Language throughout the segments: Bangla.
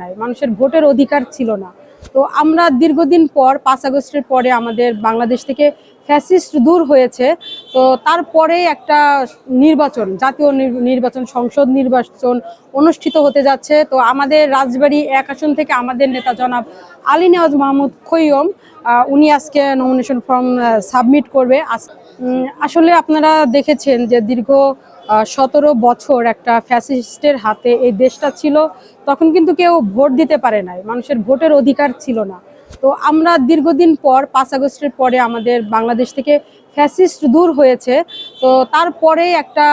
নাই, মানুষের ভোটের অধিকার ছিল না। তো আমরা দীর্ঘদিন পর 5 আগস্টের পরে আমাদের বাংলাদেশ থেকে ফ্যাসিস্ট দূর হয়েছে। তো তারপরে একটা নির্বাচন, জাতীয় নির্বাচন, সংসদ নির্বাচন অনুষ্ঠিত হতে যাচ্ছে। তো আমাদের রাজবাড়ী 1 আসন থেকে আমাদের নেতা জনাব আলী নেওয়াজ মাহমুদ খৈয়ম উনি আজকে নমিনেশন ফর্ম সাবমিট করবে। আসলে আপনারা দেখেছেন যে দীর্ঘ 17 বছর একটা ফ্যাসিস্টের হাতে এই দেশটা ছিল। তখন কিন্তু কেউ ভোট দিতে পারে নাই, মানুষের ভোটের অধিকার ছিল না। তো আমরা দীর্ঘদিন পর 5 আগস্টের পরে আমাদের বাংলাদেশ থেকে ফ্যাসিস্ট দূর হয়েছে। তো তারপরে একটা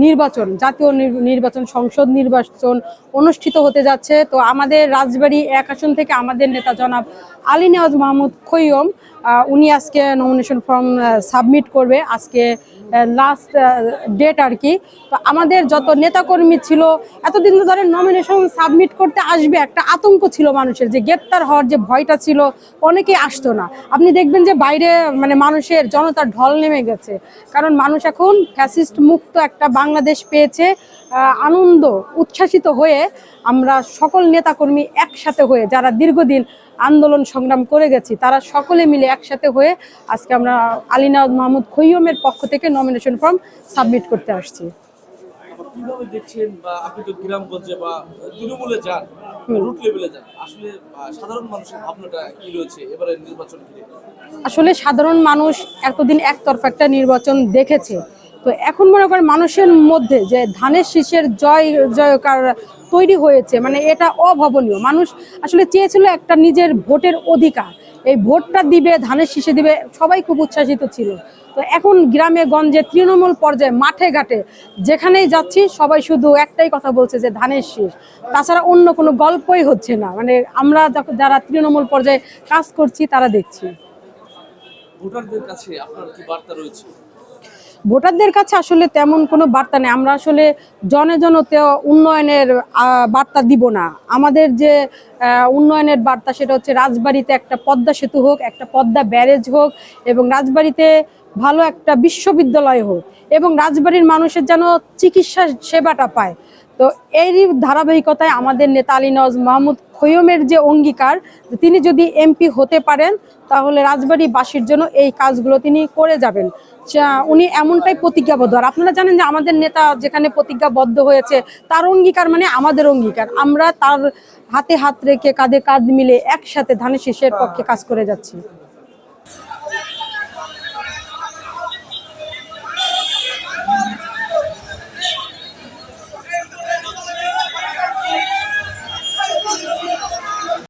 নির্বাচন, জাতীয় নির্বাচন, সংসদ নির্বাচন অনুষ্ঠিত হতে যাচ্ছে। তো আমাদের রাজবাড়ী 1 আসন থেকে আমাদের নেতা জনাব আলী নেওয়াজ মাহমুদ খৈয়ম উনি আজকে নমিনেশন ফর্ম সাবমিট করবে। আজকে লাস্ট ডেট আর কি। তো আমাদের যত নেতাকর্মী ছিল এতদিন ধরে নমিনেশন সাবমিট করতে আসবে একটা আতঙ্ক ছিল মানুষের, যে গ্রেপ্তার হওয়ার যে ভয়টা ছিল, অনেকেই আসতো না। আপনি দেখবেন যে বাইরে মানে মানুষের জনতার ঢল নেমে গেছে, কারণ মানুষ এখন ফ্যাসিস্ট মুক্ত একটা বাংলাদেশ পেয়েছে। আনন্দ উচ্ছ্বাসিত হয়ে আমরা সকল নেতাকর্মী একসাথে হয়ে, যারা দীর্ঘদিন আন্দোলন সংগ্রাম করে গেছি, তারা সকলে মিলে একসাথে হয়ে আজকে আমরা আলী নেওয়াজ মাহমুদ খৈয়মের পক্ষ থেকে নমিনেশন ফর্ম সাবমিট করতে আসছি। কিভাবে দেখছেন, বা আপনি তো গ্রামগঞ্জে বা তৃণমূলে যান, রুট লেভেলে যান, আসলে সাধারণ মানুষের ভাবনাটা কি রয়েছে এবারে নির্বাচন ঘিরে? আসলে সাধারণ মানুষ এতদিন একতরফা একটা নির্বাচন দেখেছে। তো এখন মনে করেন মানুষের মধ্যে যে ধানের শীষের জয়কার তৈরি হয়েছে, মানে এটা অভাবনীয়। মানুষ আসলে চেয়েছিল একটা নিজের ভোটের অধিকার, এই ভোটটা দিবে, ধানের শীষে দিবে, সবাই খুব উচ্ছ্বাসিত ছিল। তো এখন গ্রামে গঞ্জে তৃণমূল পর্যায়ে মাঠে ঘাটে যেখানেই যাচ্ছি সবাই শুধু একটাই কথা বলছে যে ধানের শীষ, তাছাড়া অন্য কোনো গল্পই হচ্ছে না। মানে আমরা যারা তৃণমূল পর্যায়ে কাজ করছি তারা দেখছি। ভোটারদের কাছে আপনার কি বার্তা রয়েছে? ভোটারদের কাছে আসলে তেমন কোনো বার্তা নেই। আমরা আসলে জনে জনতে উন্নয়নের বার্তা দিব না। আমাদের যে উন্নয়নের বার্তা সেটা হচ্ছে রাজবাড়িতে একটা পদ্মা সেতু হোক, একটা পদ্মা ব্যারেজ হোক, এবং রাজবাড়িতে ভালো একটা বিশ্ববিদ্যালয় হোক, এবং রাজবাড়ির মানুষের যেন চিকিৎসা সেবাটা পায়। তো এরই ধারাবাহিকতায় আমাদের নেতা আলী নেওয়াজ মাহমুদ খৈয়মের যে অঙ্গীকার, তিনি যদি এমপি হতে পারেন তাহলে রাজবাড়িবাসীর জন্য এই কাজগুলো তিনি করে যাবেন। উনি এমনটাই প্রতিজ্ঞাবদ্ধ। আর আপনারা জানেন যে আমাদের নেতা যেখানে প্রতিজ্ঞাবদ্ধ হয়েছে, তার অঙ্গীকার মানে আমাদের অঙ্গীকার। আমরা তার হাতে হাত রেখে, কাঁধে কাঁধ মিলে একসাথে ধানের শীষের পক্ষে কাজ করে যাচ্ছি।